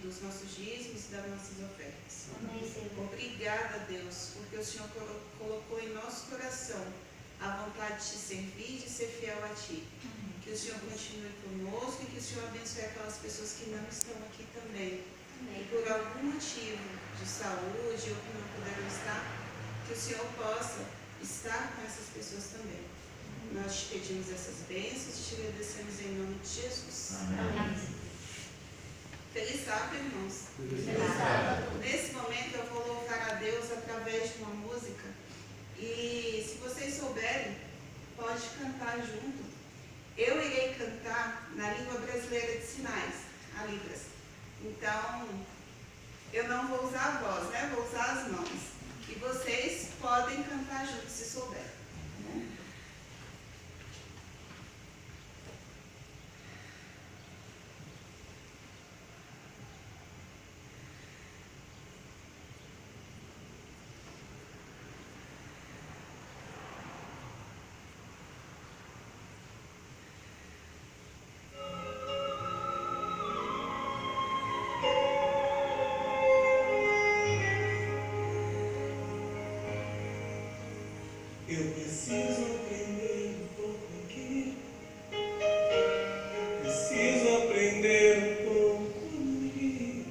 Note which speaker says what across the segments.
Speaker 1: Dos nossos dízimos e das nossas ofertas. Obrigada, Deus, porque o Senhor colocou em nosso coração a vontade de te servir e de ser fiel a Ti. Que o Senhor continue conosco e que o Senhor abençoe aquelas pessoas que não estão aqui também. E por algum motivo de saúde ou que não puderam estar, que o Senhor possa estar com essas pessoas também. Nós te pedimos essas bênçãos e te agradecemos em nome de Jesus. Amém. Feliz sábado, irmãos. Feliz sábado. Nesse momento eu vou louvar a Deus através de uma música. E se vocês souberem, pode cantar junto. Eu irei cantar na língua brasileira de sinais, a Libras. Então, eu não vou usar a voz, né? Vou usar as mãos. E vocês podem cantar junto, se souberem.
Speaker 2: Eu preciso aprender um pouco aqui. Preciso aprender um pouco ali.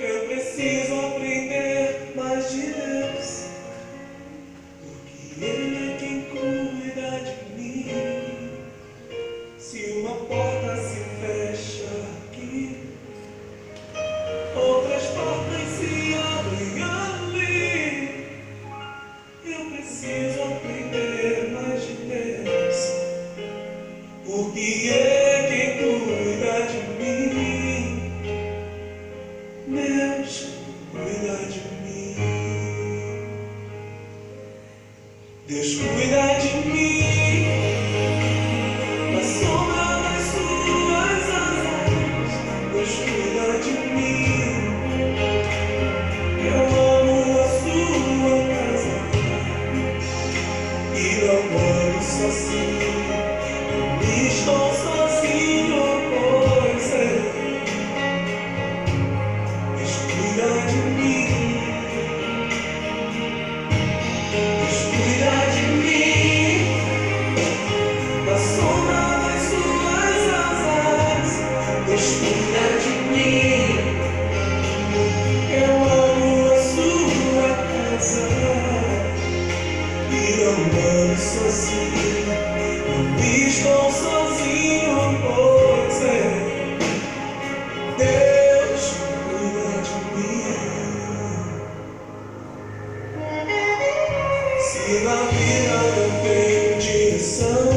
Speaker 2: Eu preciso aprender mais de Deus, porque Ele é quem cuida de mim. Se uma porta se fecha aqui, outras portas se abrem ali. Eu preciso aprender mais de Deus, porque é quem cuida de mim. Deus cuida de mim. Deus cuida de mim, na sombra das suas asas. Deus cuida de mim. Eu amo a sua casa e não moro sozinho. Eu estou sozinho, pois é. Deus cuida de mim. Deus cuida de mim, na sombra das suas asas. Deus cuida de mim. Eu amo a sua casa e não moro sozinho. Não estou sozinho, pois é. Deus cuida de mim. Se na vida não tenho direção,